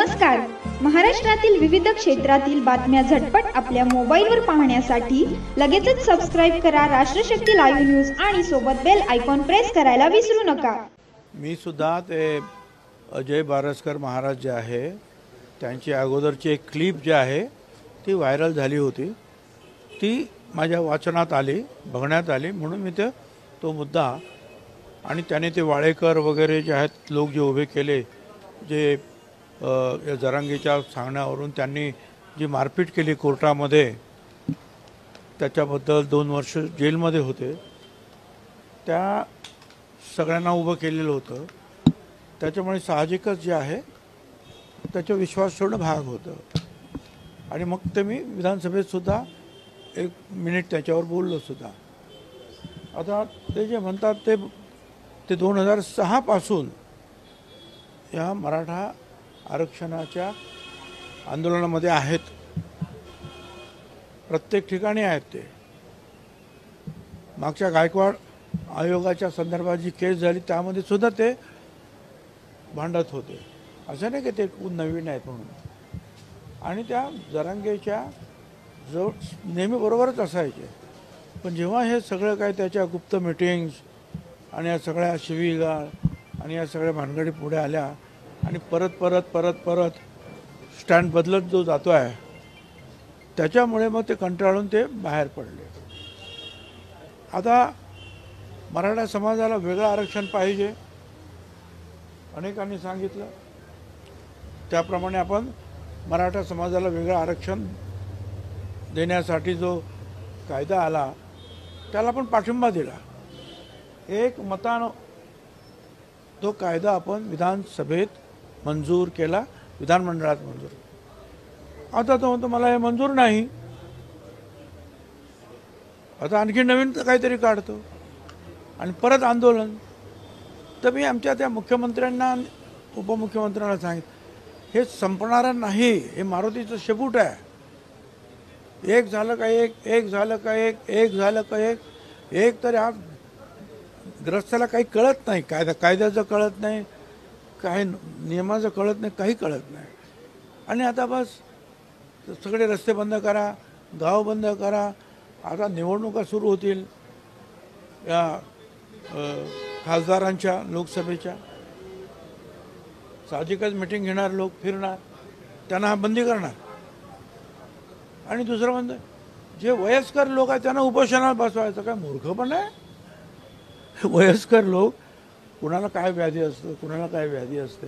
नमस्कार. महाराष्ट्रातील विविध क्षेत्रातील बातम्या झटपट आपल्या मोबाईलवर पाहण्यासाठी लगेचच सबस्क्राइब करा राष्ट्रशक्ती लाईव्ह न्यूज आणि सोबत बेल आयकॉन प्रेस करायला विसरू नका. मी सुद्धा ते अजय बारसकर महाराज जे आहे त्यांची अगोदरची एक क्लिप जी आहे ती व्हायरल झाली होती, ती माझ्या वाचनात आली, बघण्यात आली, म्हणून मी तो मुद्दा आणि त्याने ते वाळेकर वगैरे जे आहेत लोक जे उभे केले, जे या जरांगेच्या सांगण्यावरून त्यांनी जी मारपीट केली कोर्टामध्ये, त्याच्याबद्दल 2 वर्ष जेलमध्ये होते, त्या सगळ्यांना उभं केलेलं होतं. त्याच्यामुळे साहजिकच जे आहे त्याचा विश्वास ठेवणं भाग होतं. आणि मग ते मी विधानसभेत सुद्धा 1 मिनिट त्याच्यावर बोललो सुद्धा. आता ते जे म्हणतात ते 2006 पासून या मराठा आरक्षणाच्या आंदोलनामध्ये आहेत, प्रत्येक ठिकाणी आहेत. ते मागच्या गायकवाड आयोगाच्या संदर्भात जी केस झाली त्यामध्ये सुद्धा ते भांडत होते. असं नाही की ते नवीन आहेत म्हणून. आणि त्या जरांगेच्या जो नेहमी बरोबरच असायचे. पण जेव्हा हे सगळं काय त्याच्या गुप्त मीटिंग्स आणि या सगळ्या शिवीगाळ आणि या सगळ्या भानगडी पुढे आल्या आणि परत स्टँड बदलत जो जातो आहे, त्याच्यामुळे मग ते कंटाळून ते बाहेर पडले. आता मराठा समाजाला वेगळं आरक्षण पाहिजे, अनेकांनी सांगितलं. त्याप्रमाणे आपण मराठा समाजाला वेगळं आरक्षण देण्यासाठी जो कायदा आला त्याला आपण पाठिंबा दिला. एक मतानं तो कायदा आपण विधानसभेत मंजूर केला, विधानमंडळात मंजूर. आता तो म्हणतो मला हे मंजूर नाही, आता आणखी नवीन काहीतरी काढतो आणि परत आंदोलन. तर मी आमच्या त्या मुख्यमंत्र्यांना, उपमुख्यमंत्र्यांना सांगितलं, हे संपणारं नाही, हे मारुतीचं शेपूट आहे. एक झालं का एक झालं का एक झालं का एक तर आज ग्रस्ताला काही कळत नाही, कायद्याचं कळत नाही, काही नियमाचं कळत नाही, काही कळत नाही. आणि आता बस सगळे रस्ते बंद करा, गाव बंद करा. आता निवडणुका सुरू होतील या खासदारांच्या, लोकसभेच्या. साहजिकच मिटिंग घेणार, लोक फिरणार, त्यांना हा बंदी करणार. आणि दुसरं म्हणजे जे वयस्कर लोक आहेत त्यांना उपोषणाला बसवायचं. काय मूर्खपण आहे? वयस्कर लोक, कुणाला काय व्याधी असतं, कुणाला काय व्याधी असते,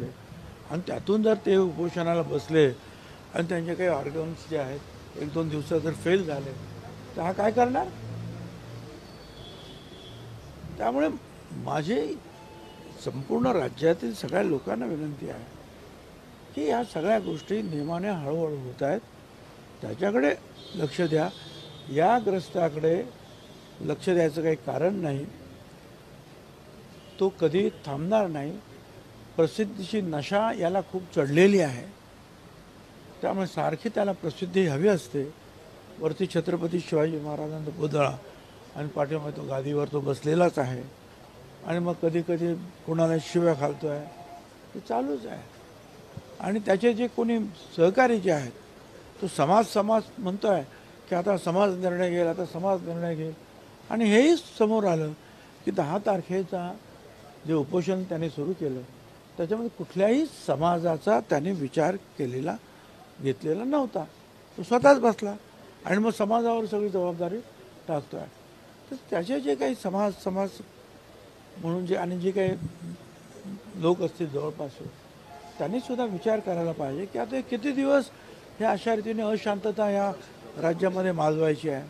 आणि त्यातून जर ते उपोषणाला बसले आणि त्यांचे काही ऑर्गन्स जे आहेत 1-2 दिवसात जर फेल झाले तर हा काय करणार? त्यामुळे माझी संपूर्ण राज्यातील सगळ्या लोकांना विनंती आहे की या सगळ्या गोष्टी नियमाने हळूहळू होत आहेत, त्याच्याकडे लक्ष द्या. या ग्रस्ताकडे लक्ष द्यायचं काही कारण नाही, तो कधी थांबणार नाही. प्रसिद्धीची नशा याला खूप चढलेली आहे, त्यामुळे सारखी त्याला प्रसिद्धी हवी असते. वरती छत्रपती शिवाजी महाराजांचा पुतळा आणि पाठीमागे तो गादीवर तो बसलेलाच आहे. आणि मग कधी कधी कोणाला शिव्या घालतो आहे, ते चालूच आहे. आणि त्याचे जे कोणी सहकारी जे आहेत, तो समाज म्हणतो आहे की आता समाज निर्णय घेईल, आता समाज निर्णय घेईल. आणि हेही समोर आलं की 10 तारखेचा जे उपोषण त्याने सुरू केलं त्याच्यामध्ये कुठल्याही समाजाचा त्याने विचार घेतलेला नव्हता. तो स्वतःच बसला आणि मग समाजावर सगळी जबाबदारी टाकतो आहे. तर त्याचे जे काही समाज म्हणून जे आणि जे काही लोक असतील जवळपास, त्यांनी सुद्धा विचार करायला पाहिजे की आता किती दिवस ह्या अशा रीतीने अशांतता या राज्यामध्ये माजवायची आहे.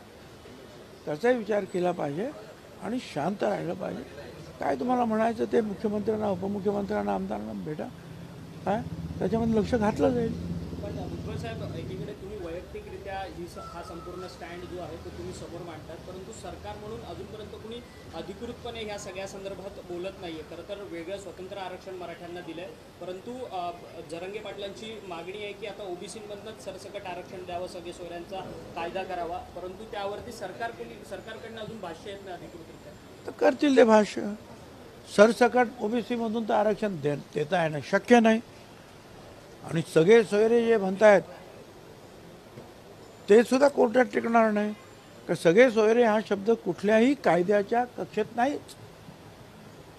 त्याचाही विचार केला पाहिजे आणि शांत राहिलं पाहिजे. काय तुम्हाला म्हणायचं ते मुख्यमंत्र्यांना, उपमुख्यमंत्र्यांना, आमदारांना भेटा, काय त्याच्यामध्ये लक्ष घातलं जाईल. पण भुजबळ साहेब, एकीकडे तुम्ही वैयक्तिकरित्या हा संपूर्ण स्टँड जो आहे तो तुम्ही समोर मांडतात, परंतु सरकार म्हणून अजूनपर्यंत कुणी अधिकृतपणे ह्या सगळ्या संदर्भात बोलत नाहीये. खरं तर वेगळं स्वतंत्र आरक्षण मराठ्यांना दिलंय, परंतु जरांगे पाटलांची मागणी आहे की आता ओबीसीमधनंच सरसकट आरक्षण द्यावं, सगळे सोयऱ्यांचा कायदा करावा, परंतु त्यावरती सरकारकडनं अजून भाष्य येत नाही अधिकृतरित्या. तर करतील ते भाष्य. सरसकट ओबीसी मधून तर आरक्षण देता येणं शक्य नाही. आणि सगळे सोयरे जे म्हणतायत ते सुद्धा कोर्टात टिकणार नाही. का सगळे सोयरे हा शब्द कुठल्याही कायद्याच्या कक्षेत नाहीच.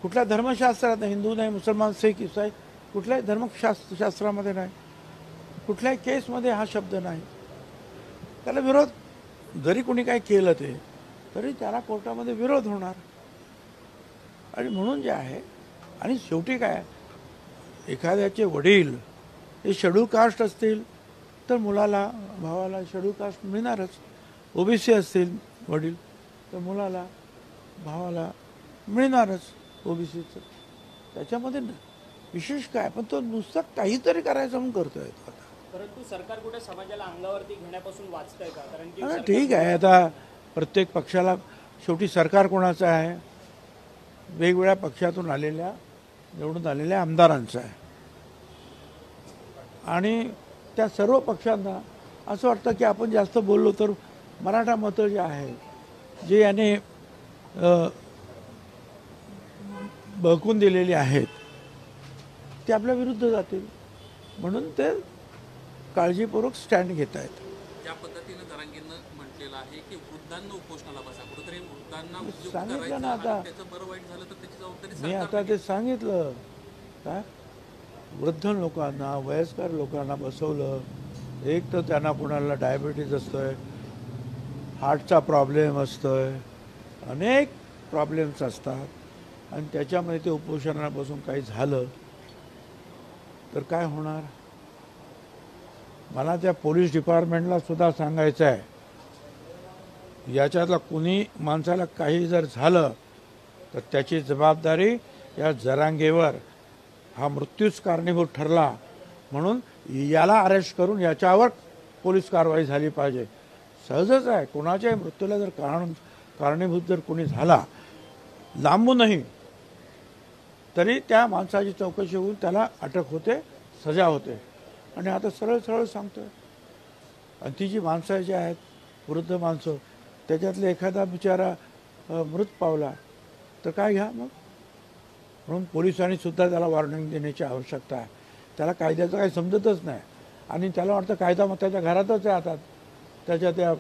कुठल्या धर्मशास्त्रात नाही, हिंदू नाही, मुसलमान, सिख, इसाई कुठल्याही धर्मशास्त्रामध्ये नाही, कुठल्याही केसमध्ये हा शब्द नाही. त्याला विरोध जरी कोणी काही केलं ते तरी त्याला कोर्टामध्ये विरोध होणार. आणि म्हणून जे आहे, आणि शेवटी काय, एखाद्याचे वडील हे शेड्यूल कास्ट असतील तर मुलाला भावाला शेड्यूल कास्ट मिळणारच. ओबीसी असतील वडील तर मुलाला भावाला मिळणारच ओबीसीचं. त्याच्यामध्ये विशेष काय, पण तो नुसतं काहीतरी करायचं म्हणून करतोय आता. परंतु सरकार कुठे समाजाला अंगावरती घेण्यापासून वाचतंय का? कारण की आता ठीक आहे, आता प्रत्येक पक्षाला शेवटी सरकार कोणाचं आहे, वेगवेगळ्या पक्षातून आलेल्या निवडून आलेल्या आमदारांचं आहे. आणि त्या सर्व पक्षांना असं वाटतं की आपण जास्त बोललो तर मराठा मतं जे आहे, जे याने बळकून दिलेली आहेत ते आपल्या विरुद्ध जातील, म्हणून ते काळजीपूर्वक स्टँड घेत आहेत. ज्या पद्धतीनं जरांगेंनं म्हटलेलं आहे की वृद्धांना उपोषणाला बसा, कुठेतरी वृद्धांना उद्योग सांगितलं ना करायचं आता. आणि त्याचं बरं वाईट झालं तर त्याची जबाबदारी मी आता ते सांगितलं काय, वृद्ध लोकांना, वयस्कर लोकांना बसवलं. एक तर त्यांना कुणाला डायबिटीज असतोय, हार्टचा प्रॉब्लेम असतोय, अनेक प्रॉब्लेम्स असतात, आणि त्याच्यामध्ये ते उपोषणाला बसून काही झालं तर काय होणार. मला त्या पोलीस डिपार्टमेंटला सुद्धा सांगायचं आहे, याच्यातला कुणी माणसाला काही जर झालं तर त्याची जबाबदारी या जरांगेवर, हा मृत्यूच कारणीभूत ठरला म्हणून याला अरेस्ट करून याच्यावर पोलीस कारवाई झाली पाहिजे. सहजच आहे, कोणाच्याही मृत्यूला जर कारणीभूत जर कोणी झाला लांबूनही तरी त्या माणसाची चौकशी होऊन त्याला अटक होते, सजा होते. आणि आता सरळ सरळ सांगतोय, आणि ती जी माणसं जी आहेत, वृद्ध माणसं, त्याच्यातले एखादा बिचारा मृत पावला तर काय घ्या मग. म्हणून पोलिसांनी सुद्धा त्याला वॉर्निंग देण्याची आवश्यकता आहे. त्याला कायद्याचं काही समजतच नाही, आणि त्याला वाटतं कायदा मग त्याच्या घरातच आहे, हातात त्याच्या त्या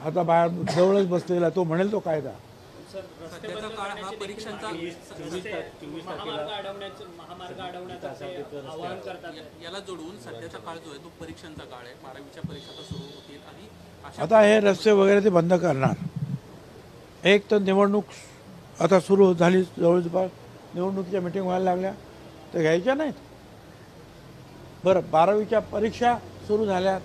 हाताबाहेर जवळच बसलेला, तो म्हणेल तो कायदा. सध्याचा काळ हा परीक्षांचा महामार्ग अडवण्याचं आवाहन करतात. याला जोडून सध्याचा काळ जो आहे तो परीक्षांचा काळ आहे. 12वीच्या परीक्षा आता सुरू होतील आणि अशा आता हे रस्ते वगैरे ते बंद करणार. एक तर निवडणूक आता सुरू झाली, जवळपास निवडणुकीच्या मिटिंग व्हायला लागल्या तर घ्यायच्या नाहीत. बरं, 12वीच्या परीक्षा सुरू झाल्या,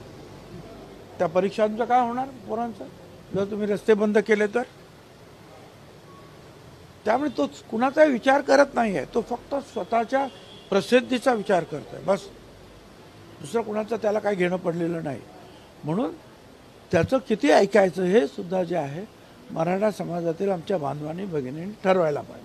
त्या परीक्षांचं काय होणार पोरांचं जर तुम्ही रस्ते बंद केले तर. त्यामुळे तो कुणाचाही विचार करत नाही आहे, तो फक्त स्वतःच्या प्रसिद्धीचा विचार करतोय बस. दुसरं कुणाचं त्याला काही घेणं पडलेलं नाही. म्हणून त्याचं किती ऐकायचं हे सुद्धा जे आहे मराठा समाजातील आमच्या बांधवांनी भगिनींनी ठरवायला पाहिजे.